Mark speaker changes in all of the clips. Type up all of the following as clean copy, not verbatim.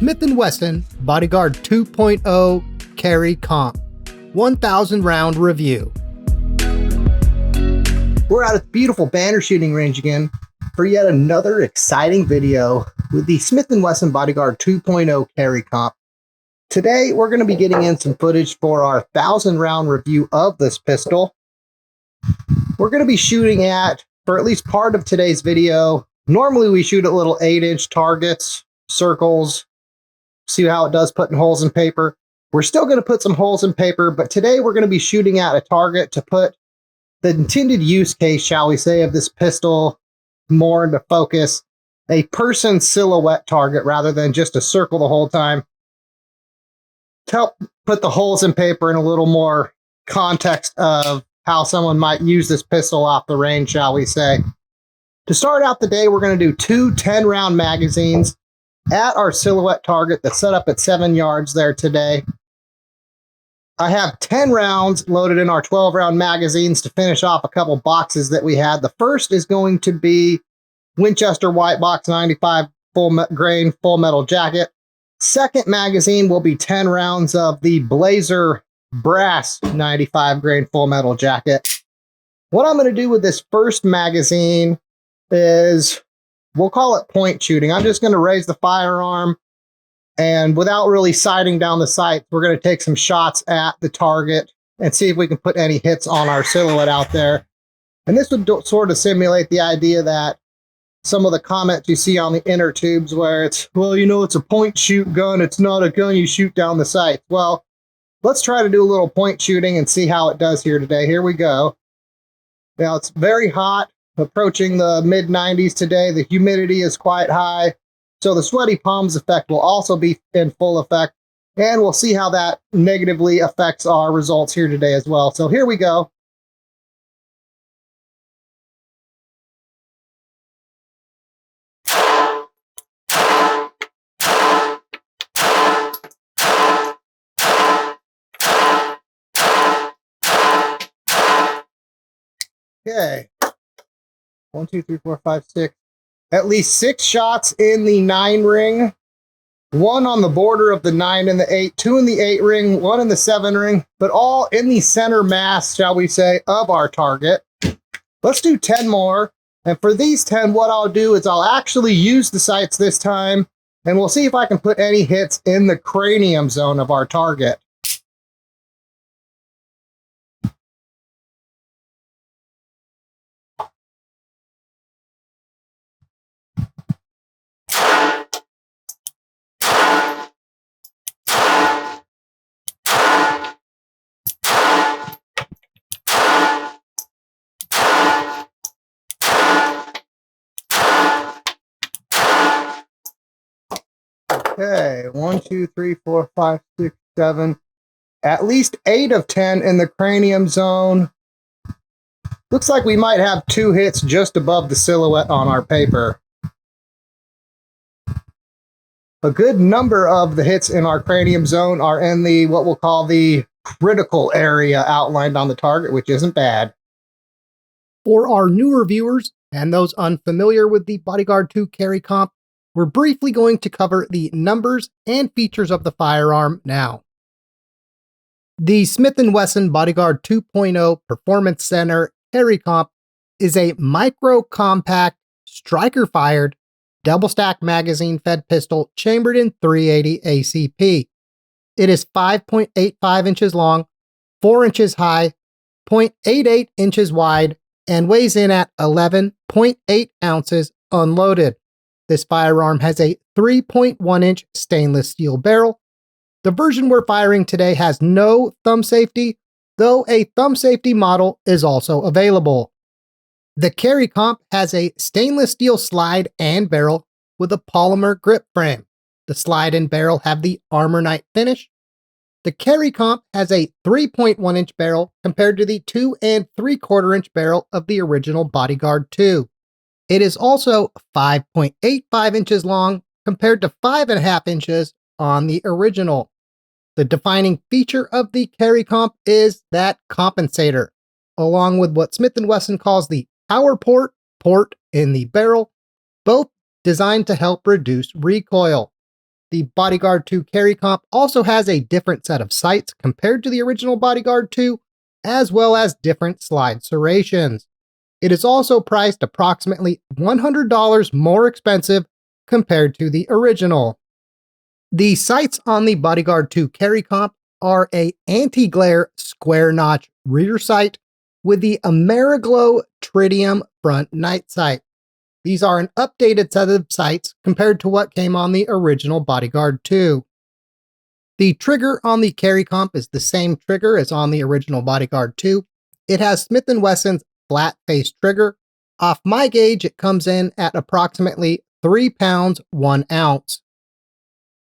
Speaker 1: Smith & Wesson Bodyguard 2.0 Carry Comp 1000 round review. We're out at the beautiful banner shooting range again for yet another exciting video with the Smith & Wesson Bodyguard 2.0 Carry Comp. Today we're going to be getting in some footage for our 1000 round review of this pistol. We're going to be shooting at, for at least part of today's video, normally we shoot at little 8-inch targets, circles, see how it does putting holes in paper. We're still going to put some holes in paper, but today we're going to be shooting at a target to put the intended use case, shall we say, of this pistol more into focus. A person silhouette target rather than just a circle the whole time. To help put the holes in paper in a little more context of how someone might use this pistol off the range, shall we say. To start out the day, we're going to do two 10-round magazines at our silhouette target that's set up at 7 yards there today. I have 10 rounds loaded in our 12-round magazines to finish off a couple boxes that we had. The first is going to be Winchester White Box 95 full grain full metal jacket. Second magazine will be 10 rounds of the Blazer Brass 95 grain full metal jacket. What I'm going to do with this first magazine is, we'll call it point shooting. I'm just going to raise the firearm, and without really sighting down the sights, we're going to take some shots at the target and see if we can put any hits on our silhouette out there. And this would sort of simulate the idea that some of the comments you see on the inner tubes where it's, well, you know, it's a point shoot gun. It's not a gun you shoot down the sights. Well, let's try to do a little point shooting and see how it does here today. Here we go. Now, it's very hot, approaching the mid-90s today. The humidity is quite high, so the sweaty palms effect will also be in full effect, and we'll see how that negatively affects our results here today as well. So here we go. Okay. 1, 2, 3, 4, 5, 6. At least 6 shots in the 9 ring. 1 on the border of the 9 and the 8. 2 in the 8 ring. 1 in the 7 ring. But all in the center mass, shall we say, of our target. Let's do 10 more. And for these 10, what I'll do is I'll actually use the sights this time. And we'll see if I can put any hits in the cranium zone of our target. Okay, 1, 2, 3, 4, 5, 6, 7. At least 8 of 10 in the cranium zone. Looks like we might have 2 hits just above the silhouette on our paper. A good number of the hits in our cranium zone are in the, what we'll call the critical area outlined on the target, which isn't bad. For our newer viewers and those unfamiliar with the Bodyguard 2 Carry Comp, we're briefly going to cover the numbers and features of the firearm now. The Smith & Wesson Bodyguard 2.0 Performance Center Carry Comp is a micro-compact, striker-fired, double-stack magazine-fed pistol chambered in .380 ACP. It is 5.85 inches long, 4 inches high, 0.88 inches wide, and weighs in at 11.8 ounces unloaded. This firearm has a 3.1-inch stainless steel barrel. The version we're firing today has no thumb safety, though a thumb safety model is also available. The Carry Comp has a stainless steel slide and barrel with a polymer grip frame. The slide and barrel have the Armor Knight finish. The Carry Comp has a 3.1-inch barrel compared to the 2 3/4-inch barrel of the original Bodyguard 2. It is also 5.85 inches long compared to 5.5 inches on the original. The defining feature of the Carry Comp is that compensator, along with what Smith & Wesson calls the power port in the barrel, both designed to help reduce recoil. the Bodyguard 2 carry comp also has a different set of sights compared to the original Bodyguard 2, as well as different slide serrations. It is also priced approximately $100 more expensive compared to the original. The sights on the Bodyguard 2 carry comp are a anti-glare square notch rear sight with the Ameriglow tritium front night sight. These are an updated set of sights compared to what came on the original Bodyguard 2. The trigger on the carry comp is the same trigger as on the original Bodyguard 2. It has Smith & Wesson's flat face trigger. Off my gauge, it comes in at approximately 3 pounds 1 ounce.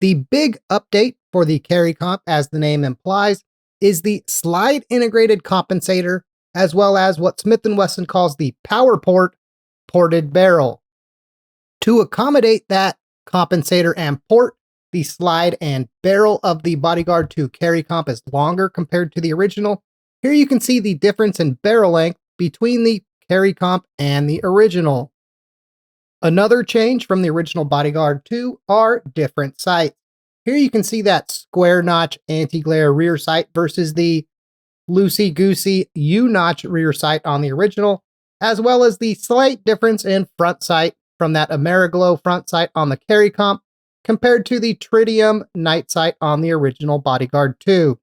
Speaker 1: The big update for the carry comp, as the name implies, is the slide integrated compensator, as well as what Smith & Wesson calls the power port ported barrel. To accommodate that compensator and port, the slide and barrel of the Bodyguard 2 carry comp is longer compared to the original. Here you can see the difference in barrel length between the carry comp and the original. Another change from the original Bodyguard 2 are different sights. Here you can see that square notch anti-glare rear sight versus the loosey-goosey U-notch rear sight on the original, as well as the slight difference in front sight from that Ameriglow front sight on the carry comp compared to the tritium night sight on the original Bodyguard 2.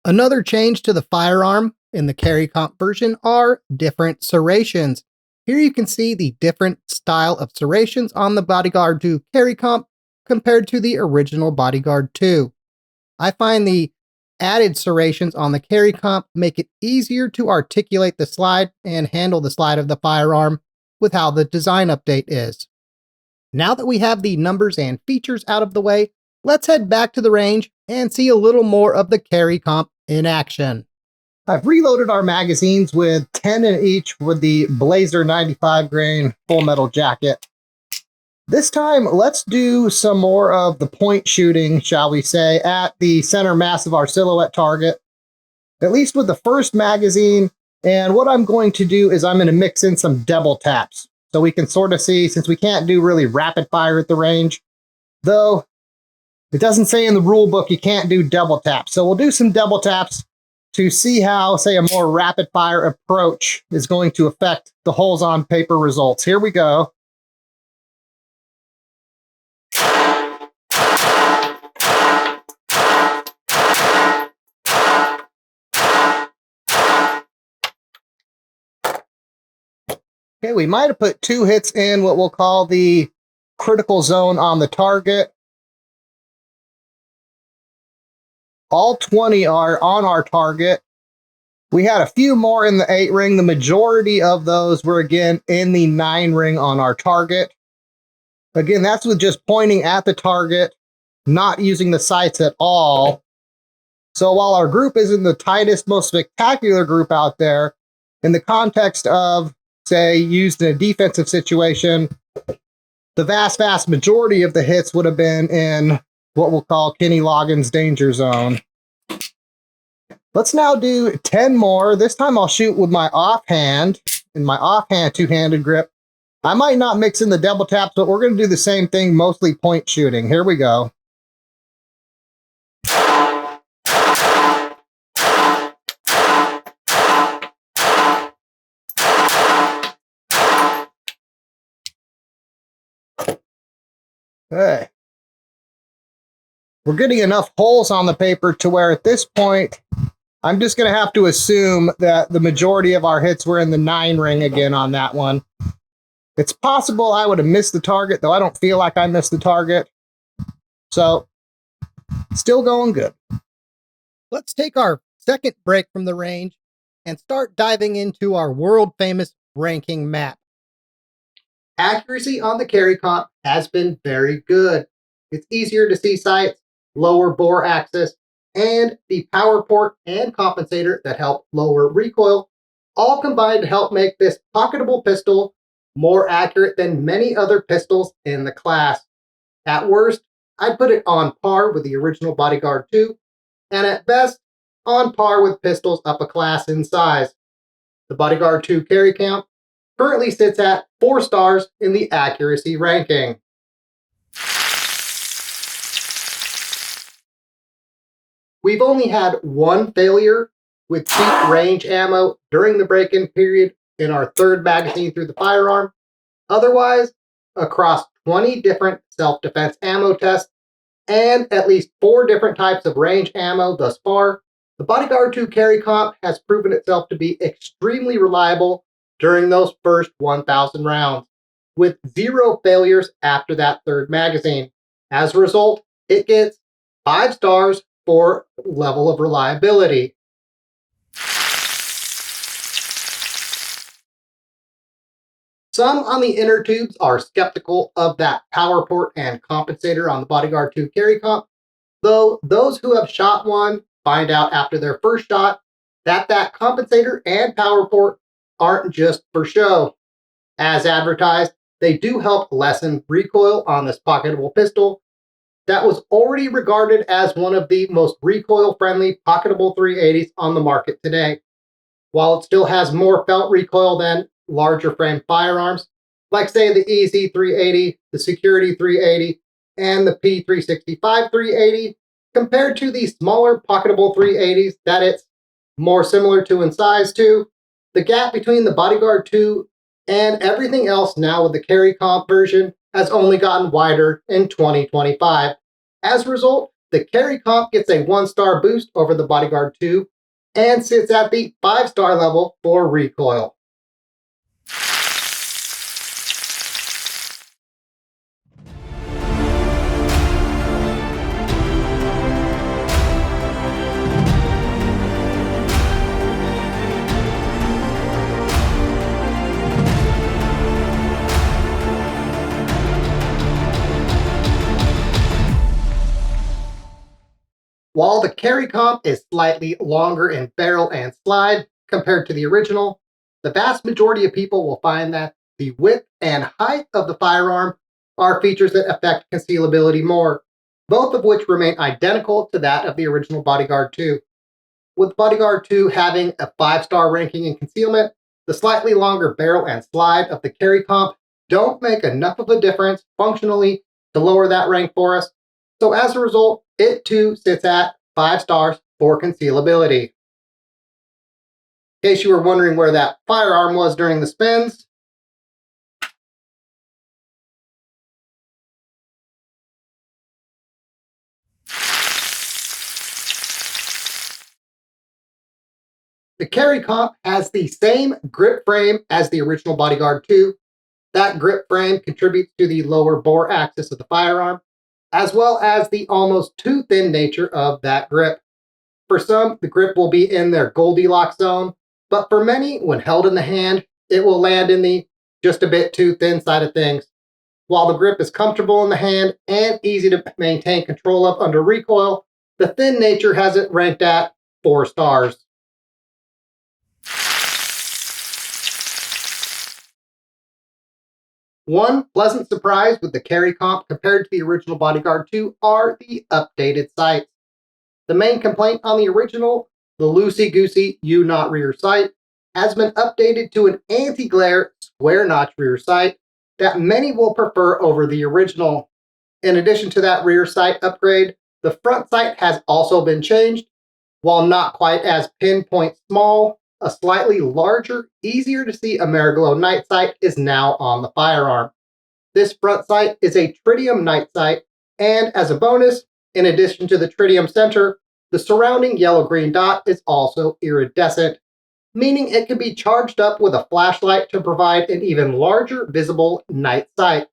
Speaker 1: Another change to the firearm in the carry comp version are different serrations. Here you can see the different style of serrations on the Bodyguard 2 carry comp compared to the original Bodyguard 2. I find the added serrations on the carry comp make it easier to articulate the slide and handle the slide of the firearm with how the design update is. Now that we have the numbers and features out of the way, let's head back to the range and see a little more of the carry comp in action. I've reloaded our magazines with 10 in each with the Blazer 95 grain full metal jacket. This time, let's do some more of the point shooting, shall we say, at the center mass of our silhouette target, at least with the first magazine. And what I'm going to do is I'm going to mix in some double taps so we can sort of see, since we can't do really rapid fire at the range, though it doesn't say in the rule book you can't do double taps. So we'll do some double taps to see how, say, a more rapid fire approach is going to affect the holes on paper results. Here we go. Okay, we might have put 2 hits in what we'll call the critical zone on the target. All 20 are on our target. We had a few more in the 8 ring. The majority of those were, again, in the 9 ring on our target. Again, that's with just pointing at the target, not using the sights at all. So while our group isn't the tightest, most spectacular group out there, in the context of, say, used in a defensive situation, the vast majority of the hits would have been in what we'll call Kenny Loggins' danger zone. Let's now do 10 more. This time I'll shoot with my offhand, in my offhand two-handed grip. I might not mix in the double taps, but we're going to do the same thing, mostly point shooting. Here we go. Okay. We're getting enough holes on the paper to where at this point, I'm just going to have to assume that the majority of our hits were in the 9 ring again on that one. It's possible I would have missed the target, though I don't feel like I missed the target. So, still going good. Let's take our second break from the range and start diving into our world-famous ranking map. Accuracy on the carry comp has been very good. It's easier to see sights, lower bore axis, and the power port and compensator that help lower recoil, all combined to help make this pocketable pistol more accurate than many other pistols in the class. At worst, I'd put it on par with the original Bodyguard 2, and at best, on par with pistols up a class in size. The Bodyguard 2 carry count currently sits at 4 stars in the accuracy ranking. We've only had one failure with cheap range ammo during the break-in period in our third magazine through the firearm. Otherwise, across 20 different self-defense ammo tests and at least 4 different types of range ammo thus far, the Bodyguard 2 carry comp has proven itself to be extremely reliable during those first 1,000 rounds, with 0 failures after that third magazine. As a result, it gets 5 stars for level of reliability. Some on the inner tubes are skeptical of that power port and compensator on the Bodyguard 2 carry comp, though those who have shot one find out after their first shot that compensator and power port aren't just for show. As advertised, they do help lessen recoil on this pocketable pistol that was already regarded as one of the most recoil-friendly pocketable 380s on the market today. While it still has more felt recoil than larger frame firearms, like say the EZ 380, the Security 380, and the P365 380, compared to the smaller pocketable 380s that it's more similar to in size to, the gap between the Bodyguard 2 and everything else now with the carry comp version has only gotten wider in 2025. As a result, the carry comp gets a 1-star boost over the Bodyguard 2 and sits at the 5-star level for recoil. While the carry comp is slightly longer in barrel and slide compared to the original, the vast majority of people will find that the width and height of the firearm are features that affect concealability more, both of which remain identical to that of the original Bodyguard 2. With Bodyguard 2 having a 5-star ranking in concealment, the slightly longer barrel and slide of the carry comp don't make enough of a difference functionally to lower that rank for us. So as a result, it too sits at 5 stars for concealability. In case you were wondering where that firearm was during the spins, the carry comp has the same grip frame as the original Bodyguard 2. That grip frame contributes to the lower bore axis of the firearm, as well as the almost too thin nature of that grip. For some, the grip will be in their Goldilocks zone, but for many, when held in the hand, it will land in the just a bit too thin side of things. While the grip is comfortable in the hand and easy to maintain control of under recoil, the thin nature has it ranked at 4 stars. One pleasant surprise with the carry comp compared to the original Bodyguard 2 are the updated sights. The main complaint on the original, the loosey-goosey U-knot rear sight, has been updated to an anti-glare square-notch rear sight that many will prefer over the original. In addition to that rear sight upgrade, the front sight has also been changed. While not quite as pinpoint small, a slightly larger, easier to see Ameriglow night sight is now on the firearm. This front sight is a tritium night sight, and as a bonus, in addition to the tritium center, the surrounding yellow-green dot is also iridescent, meaning it can be charged up with a flashlight to provide an even larger visible night sight.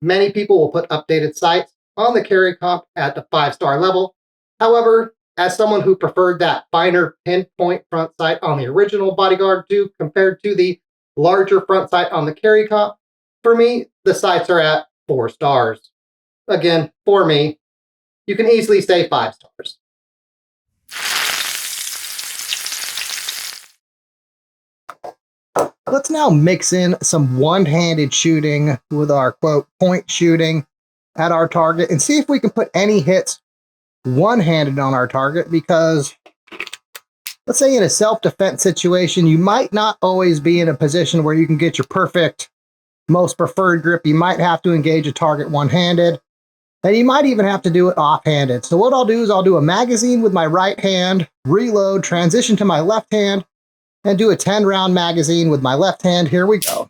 Speaker 1: Many people will put updated sights on the carry comp at the 5-star level. However, as someone who preferred that finer pinpoint front sight on the original Bodyguard 2 compared to the larger front sight on the carry comp, for me, the sights are at 4 stars. Again, for me, you can easily say 5 stars. Let's now mix in some one-handed shooting with our, quote, point shooting at our target and see if we can put any hits one-handed on our target, because let's say in a self-defense situation, you might not always be in a position where you can get your perfect, most preferred grip. You might have to engage a target one-handed. And you might even have to do it offhanded. So what I'll do is I'll do a magazine with my right hand, reload, transition to my left hand, and do a 10-round magazine with my left hand. Here we go.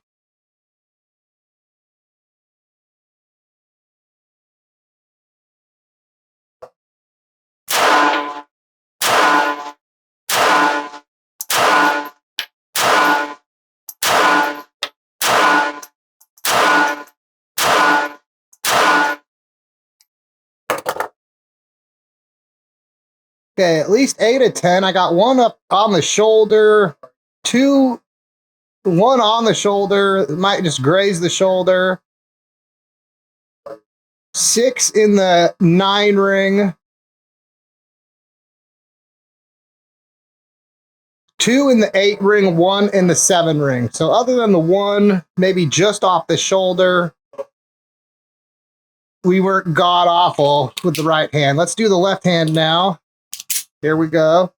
Speaker 1: Okay, at least 8 of 10. I got one up on the shoulder, one on the shoulder. It might just graze the shoulder. 6 in the 9 ring. 2 in the 8 ring, 1 in the 7 ring. So other than the one, maybe just off the shoulder, we weren't god awful with the right hand. Let's do the left hand now. Here we go.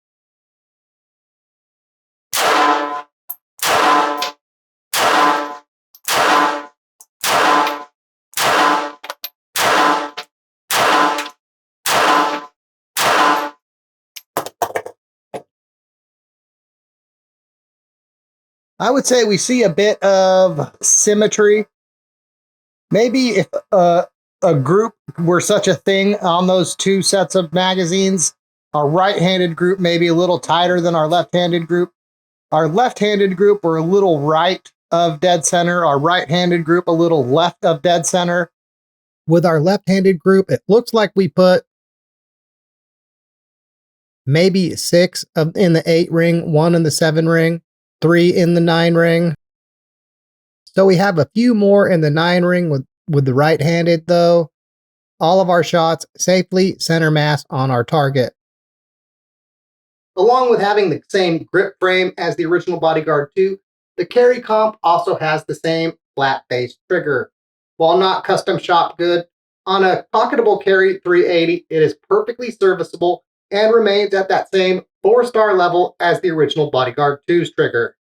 Speaker 1: I would say we see a bit of symmetry. Maybe if a group were such a thing on those 2 sets of magazines, our right-handed group may be a little tighter than our left-handed group. Our left-handed group were a little right of dead center. Our right-handed group a little left of dead center. With our left-handed group, it looks like we put maybe 6 in the 8 ring, 1 in the 7 ring, 3 in the 9 ring. So we have a few more in the 9 ring with the right-handed though. All of our shots safely center mass on our target. Along with having the same grip frame as the original Bodyguard 2, the carry comp also has the same flat-faced trigger. While not custom shop good, on a pocketable carry 380, it is perfectly serviceable and remains at that same 4-star level as the original Bodyguard 2's trigger.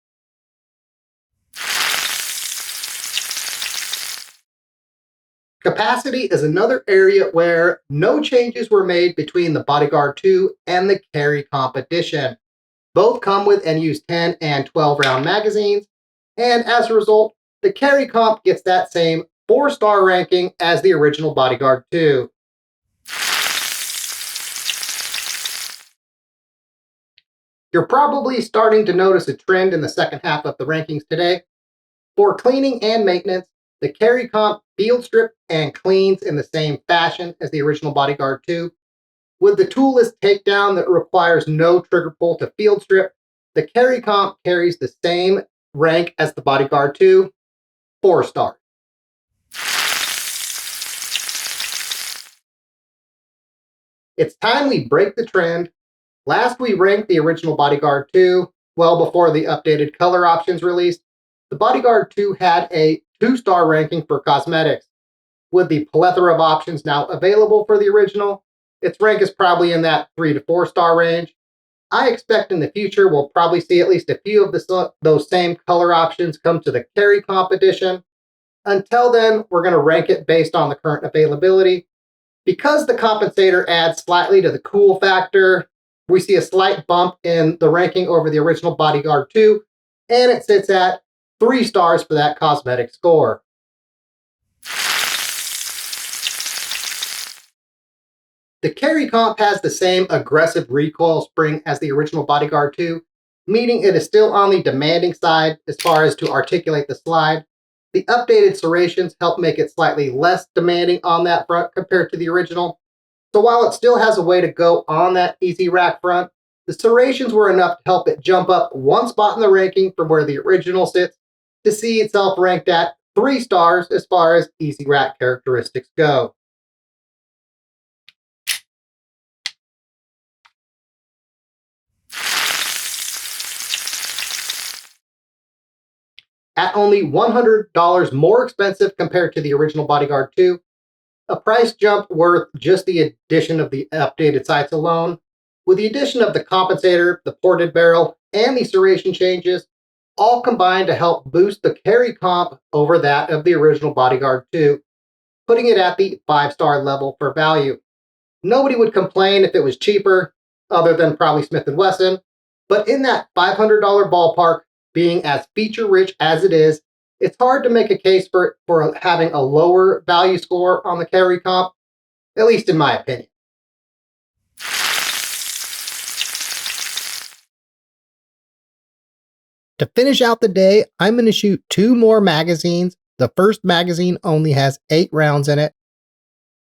Speaker 1: Capacity is another area where no changes were made between the Bodyguard 2 and the Carry Comp Edition. Both come with and use 10 and 12 round magazines, and as a result, the Carry Comp gets that same 4-star ranking as the original Bodyguard 2. You're probably starting to notice a trend in the second half of the rankings today. For cleaning and maintenance, the Carry Comp field strip and cleans in the same fashion as the original Bodyguard 2. With the toolless takedown that requires no trigger pull to field strip, the Carry Comp carries the same rank as the Bodyguard 2, 4 stars. It's time we break the trend. Last we ranked the original Bodyguard 2, well before the updated color options released. The Bodyguard 2 had a 2-star ranking for cosmetics. With the plethora of options now available for the original, its rank is probably in that 3 to 4-star range. I expect in the future we'll probably see at least a few of those same color options come to the Carry Comp Edition. Until then, we're going to rank it based on the current availability. Because the compensator adds slightly to the cool factor, we see a slight bump in the ranking over the original Bodyguard 2, and it sits at 3 stars for that cosmetic score. The Carry Comp has the same aggressive recoil spring as the original Bodyguard 2, meaning it is still on the demanding side as far as to articulate the slide. The updated serrations help make it slightly less demanding on that front compared to the original. So while it still has a way to go on that easy rack front, the serrations were enough to help it jump up 1 spot in the ranking from where the original sits to see itself ranked at 3 stars as far as easy rack characteristics go. At only $100 more expensive compared to the original Bodyguard 2, a price jump worth just the addition of the updated sights alone. With the addition of the compensator, the ported barrel, and the serration changes, all combined to help boost the carry comp over that of the original Bodyguard 2. putting it at the 5-star level for value. Nobody would complain if it was cheaper, other than probably Smith & Wesson, but in that $500 ballpark, being as feature-rich as it is, it's hard to make a case for having a lower value score on the carry comp, at least in my opinion. To finish out the day, I'm going to shoot 2 more magazines. The first magazine only has 8 rounds in it.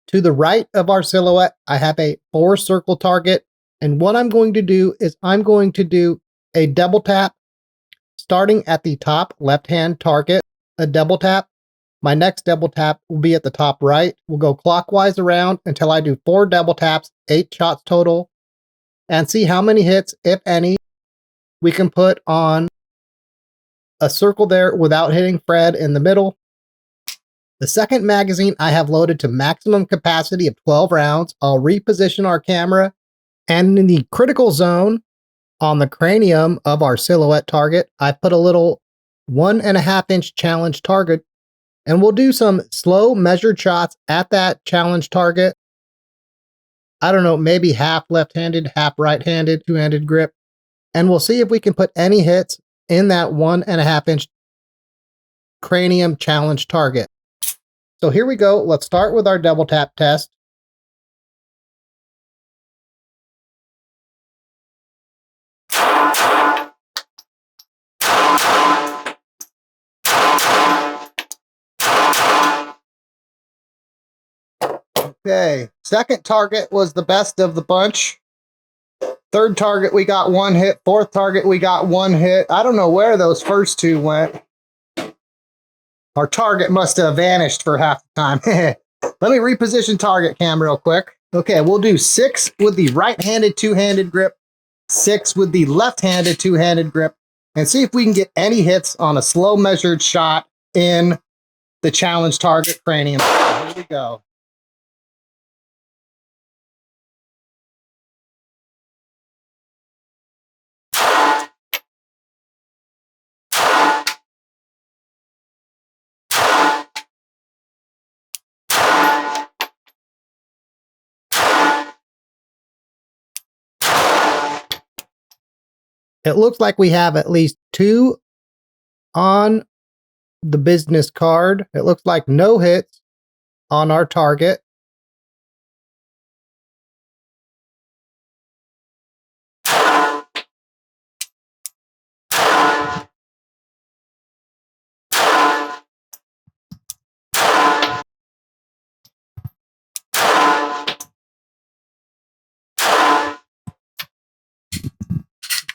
Speaker 1: To the right of our silhouette, I have a 4-circle target. And what I'm going to do is I'm going to do a double tap, starting at the top left-hand target, a double tap. My next double tap will be at the top right. We'll go clockwise around until I do 4 double taps, 8 shots total, and see how many hits, if any, we can put on a circle there without hitting Fred in the middle. The second magazine I have loaded to maximum capacity of 12 rounds. I'll reposition our camera, and in the critical zone on the cranium of our silhouette target, I put a little 1.5-inch challenge target, and we'll do some slow measured shots at that challenge target. I don't know, maybe half left-handed, half right-handed, 2-handed grip, and we'll see if we can put any hits in that 1.5-inch cranium challenge target. So here we go. Let's start with our double tap test. Okay, second target was the best of the bunch. Third target, we got 1 hit. Fourth target, we got 1 hit. I don't know where those first 2 went. Our target must have vanished for half the time. Let me reposition target cam real quick. Okay, we'll do 6 with the right-handed 2-handed grip, 6 with the left-handed 2-handed grip, and see if we can get any hits on a slow measured shot in the challenge target cranium. Here we go. It looks like we have at least 2 on the business card. It looks like no hits on our target.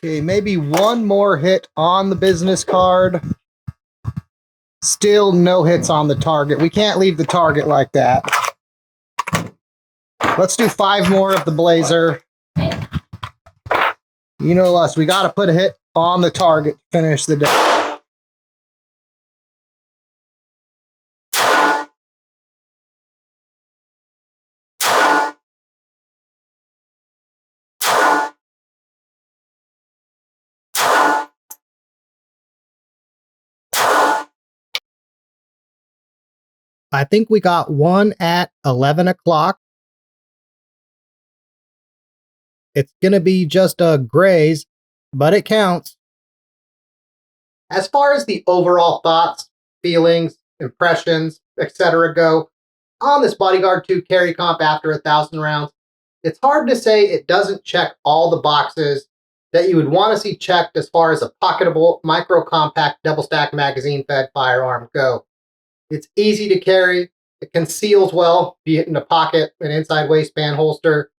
Speaker 1: Okay, maybe 1 more hit on the business card. Still no hits on the target. We can't leave the target like that. Let's do 5 more of the blazer. You know us, we got to put a hit on the target to finish the day. I think we got 1 at 11 o'clock. It's going to be just a graze, but it counts. As far as the overall thoughts, feelings, impressions, etc. go on this Bodyguard 2 carry comp after 1,000 rounds, it's hard to say it doesn't check all the boxes that you would want to see checked as far as a pocketable, micro-compact, double-stack magazine-fed firearm go. It's easy to carry. It conceals well, be it in a pocket, an inside waistband holster,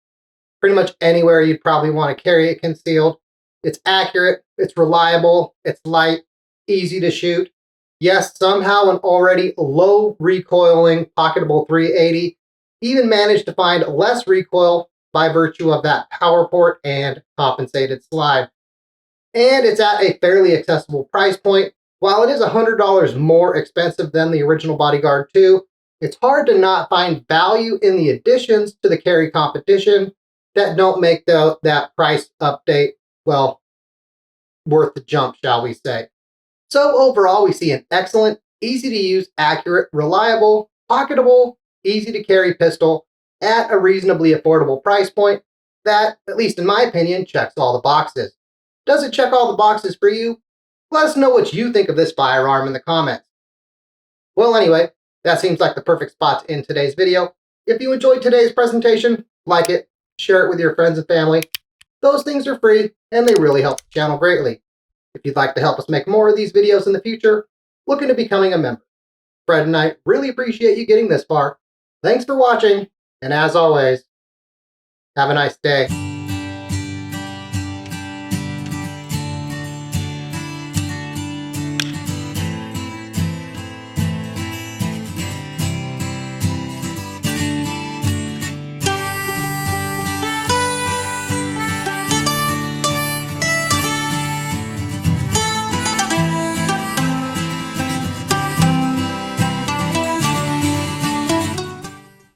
Speaker 1: pretty much anywhere you'd probably want to carry it concealed. It's accurate, it's reliable, it's light, easy to shoot. Yes, somehow an already low recoiling pocketable 380 even managed to find less recoil by virtue of that power port and compensated slide. And it's at a fairly accessible price point. While it is $100 more expensive than the original Bodyguard 2, it's hard to not find value in the additions to the carry competition that don't make that price update, well, worth the jump, shall we say. So overall, we see an excellent, easy to use, accurate, reliable, pocketable, easy to carry pistol at a reasonably affordable price point that, at least in my opinion, checks all the boxes. Does it check all the boxes for you? Let us know what you think of this firearm in the comments. Well, anyway, that seems like the perfect spot to end today's video. If you enjoyed today's presentation, like it, share it with your friends and family. Those things are free, and they really help the channel greatly. If you'd like to help us make more of these videos in the future, look into becoming a member. Fred and I really appreciate you getting this far. Thanks for watching, and as always, have a nice day.